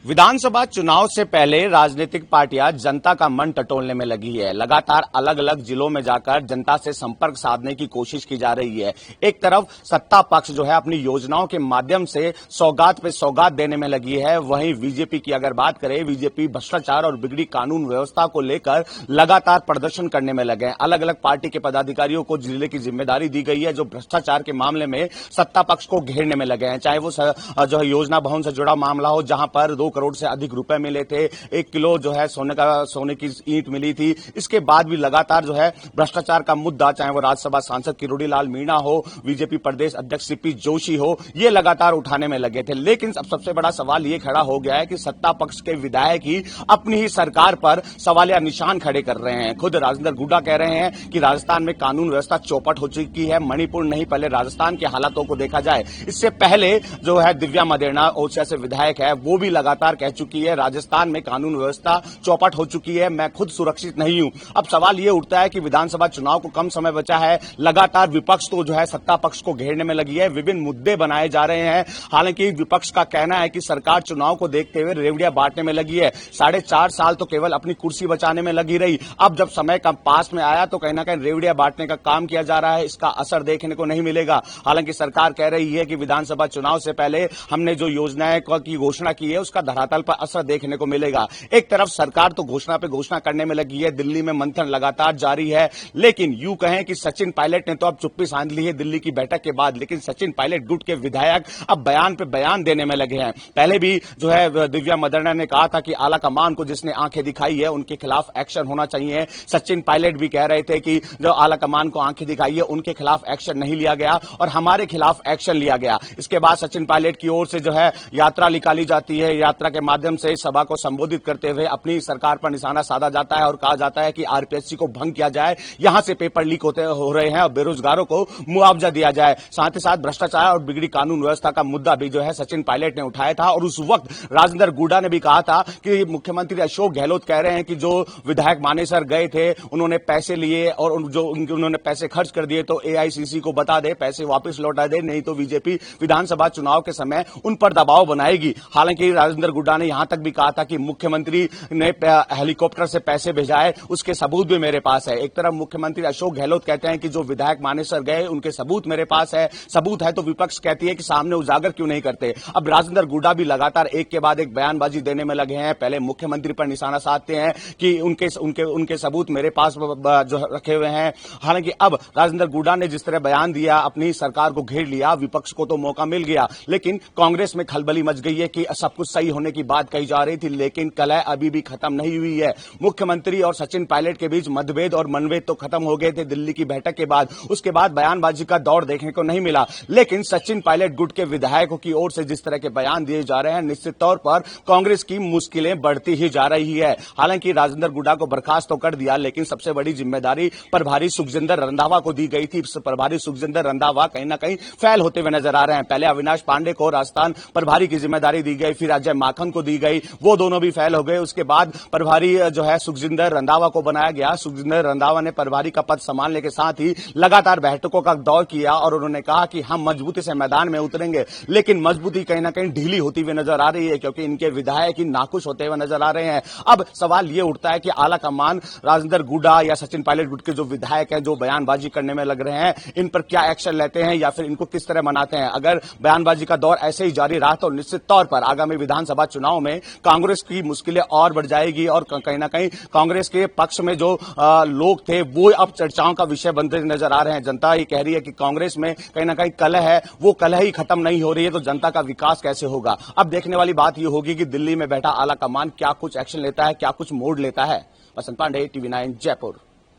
विधानसभा चुनाव से पहले राजनीतिक पार्टियां जनता का मन टटोलने में लगी है। लगातार अलग अलग जिलों में जाकर जनता से संपर्क साधने की कोशिश की जा रही है। एक तरफ सत्ता पक्ष जो है अपनी योजनाओं के माध्यम से सौगात पे सौगात देने में लगी है, वहीं बीजेपी की अगर बात करें, बीजेपी भ्रष्टाचार और बिगड़ी कानून व्यवस्था को लेकर लगातार प्रदर्शन करने में लगे हैं। अलग अलग पार्टी के पदाधिकारियों को जिले की जिम्मेदारी दी गई है, जो भ्रष्टाचार के मामले में सत्ता पक्ष को घेरने में लगे हैं। चाहे वो जो है योजना भवन से जुड़ा मामला हो, जहां पर 2 करोड़ से अधिक रुपए मिले थे, 1 किलो जो है सोने की ईंट मिली थी। इसके बाद भी लगातार जो है भ्रष्टाचार का मुद्दा, चाहे वो राज्यसभा सांसद किरोड़ीलाल मीणा हो, बीजेपी प्रदेश अध्यक्ष सीपी जोशी हो, ये लगातार उठाने में लगे थे। लेकिन अब सबसे बड़ा सवाल ये खड़ा हो गया है कि सत्ता पक्ष के विधायक ही अपनी ही सरकार पर सवालिया निशान खड़े कर रहे हैं। खुद राजेंद्र गुड्डा कह रहे हैं कि राजस्थान में कानून व्यवस्था चौपट हो चुकी है। मणिपुर नहीं, पहले राजस्थान के हालातों को देखा जाए। इससे पहले जो है दिव्या मदेरणा ओरछा से विधायक है, वो भी लगातार कह चुकी है राजस्थान में कानून व्यवस्था चौपट हो चुकी है, मैं खुद सुरक्षित नहीं हूं। अब सवाल यह उठता है कि विधानसभा चुनाव को कम समय बचा है, लगातार विपक्ष तो जो है सत्ता पक्ष को घेरने में लगी है, विभिन्न मुद्दे बनाए जा रहे हैं। हालांकि विपक्ष का कहना है कि सरकार चुनाव को देखते हुए रेवड़िया बांटने में लगी है। 4.5 साल तो केवल अपनी कुर्सी बचाने में लगी रही। अब जब समय का पास में आया तो कहीं ना कहीं रेवड़िया बांटने का काम किया जा रहा है। इसका असर देखने को नहीं मिलेगा। हालांकि सरकार कह रही है कि विधानसभा चुनाव से पहले हमने जो योजनाएं की घोषणा की है, उसका धरातल पर असर देखने को मिलेगा। एक तरफ सरकार तो घोषणा पे घोषणा करने में लगी है, दिल्ली में मंथन लगातार जारी है। लेकिन यूं कहें कि सचिन पायलट ने तो अब चुप्पी साध ली है दिल्ली की बैठक के बाद, लेकिन सचिन पायलट गुट के विधायक अब बयान पे बयान देने में लगे हैं। पहले भी जो है दिव्या मदेरणा ने कहा था कि आला कमान को जिसने आंखें दिखाई है उनके खिलाफ एक्शन होना चाहिए। सचिन पायलट भी कह रहे थे कि जो आला कमान को आंखें दिखाई है उनके खिलाफ एक्शन नहीं लिया गया और हमारे खिलाफ एक्शन लिया गया। इसके बाद सचिन पायलट की ओर से जो है यात्रा निकाली जाती है। यात्रा के माध्यम से सभा को संबोधित करते हुए अपनी सरकार पर निशाना साधा जाता है और कहा जाता है कि आरपीएससी को भंग किया जाए, यहां से पेपर लीक हो रहे हैं और बेरोजगारों को मुआवजा दिया जाए। साथ ही साथ भ्रष्टाचार और बिगड़ी कानून व्यवस्था का मुद्दा भी जो है सचिन पायलट ने उठाया था। और उस वक्त राजेंद्र गुड्डा ने भी कहा था कि मुख्यमंत्री अशोक गहलोत कह रहे हैं कि जो विधायक मानेसर गए थे, उन्होंने पैसे लिए और जो उन्होंने पैसे खर्च कर दिए, तो एआईसीसी को बता दे, पैसे वापस लौटा दे, नहीं तो बीजेपी विधानसभा चुनाव के समय उन पर दबाव बनाएगी। हालांकि राजेंद्र गुड्डा ने यहां तक भी कहा था कि मुख्यमंत्री ने हेलीकॉप्टर से पैसे भेजाए, उसके सबूत भी मेरे पास है। एक तरफ मुख्यमंत्री अशोक गहलोत कहते हैं कि जो विधायक मानेसर गए उनके सबूत मेरे पास है, सबूत है तो विपक्ष कहती है कि सामने उजागर क्यों नहीं करते। अब राजेंद्र गुड्डा भी लगातार एक के बाद एक बयानबाजी देने में लगे हैं। पहले मुख्यमंत्री पर निशाना साधते हैं कि उनके सबूत मेरे पास जो रखे हुए हैं। हालांकि अब राजेंद्र गुड्डा ने जिस तरह बयान दिया, अपनी सरकार को घेर लिया, विपक्ष को तो मौका मिल गया। लेकिन कांग्रेस में खलबली मच गई है कि सब कुछ सही होने की बात कही जा रही थी, लेकिन कलह अभी भी खत्म नहीं हुई है। मुख्यमंत्री और सचिन पायलट के बीच मतभेद और मनभेद तो खत्म हो गए थे दिल्ली की बैठक के बाद। उसके बाद बयानबाजी का दौर देखने को नहीं मिला। लेकिन सचिन पायलट गुट के विधायकों की ओर से जिस तरह के बयान दिए जा रहे हैं, निश्चित तौर पर कांग्रेस की मुश्किलें बढ़ती ही जा रही है। हालांकि राजेंद्र गुड्डा को बर्खास्त तो कर दिया, लेकिन सबसे बड़ी जिम्मेदारी प्रभारी सुखजिंदर रंधावा को दी गई थी। प्रभारी सुखजिंदर रंधावा कहीं ना कहीं फेल होते हुए नजर आ रहे हैं। पहले अविनाश पांडे को राजस्थान प्रभारी की जिम्मेदारी दी गई, फिर अजय माखन को दी गई, वो दोनों भी फेल हो गए। उसके बाद प्रभारी जो है सुखजिंदर रंधावा को बनाया गया। सुखजिंदर रंधावा ने प्रभारी का पद संभालने के साथ ही लगातार बैठकों का दौर किया और उन्होंने कहा कि हम मजबूती से मैदान में उतरेंगे, लेकिन मजबूती कहीं ना कहीं ढीली होती हुई नजर आ रही है, क्योंकि इनके विधायक ही नाखुश होते हुए नजर आ रहे हैं। अब सवाल यह उठता है कि आला कमान राजेंद्र गुड्डा या सचिन पायलट गुट के जो विधायक हैं, जो बयानबाजी करने में लग रहे हैं, इन पर क्या एक्शन लेते हैं या फिर इनको किस तरह मनाते हैं। अगर बयानबाजी का दौर ऐसे ही जारी रहा तो निश्चित तौर पर आगामी विधानसभा चुनाव में कांग्रेस की मुश्किलें और बढ़ जाएगी और कहीं ना कहीं कांग्रेस के पक्ष में जो लोग थे वो अब चर्चाओं का विषय बनते नजर आ रहे हैं। जनता ये कह रही है कि कांग्रेस में कहीं ना कहीं कलह है, वो कलह ही खत्म नहीं हो रही है, तो जनता का विकास कैसे होगा। अब देखने वाली बात यह होगी कि दिल्ली में बैठा आला कमान क्या कुछ एक्शन लेता है, क्या कुछ मोड़ लेता है। बसंत पांडे, TV9 जयपुर।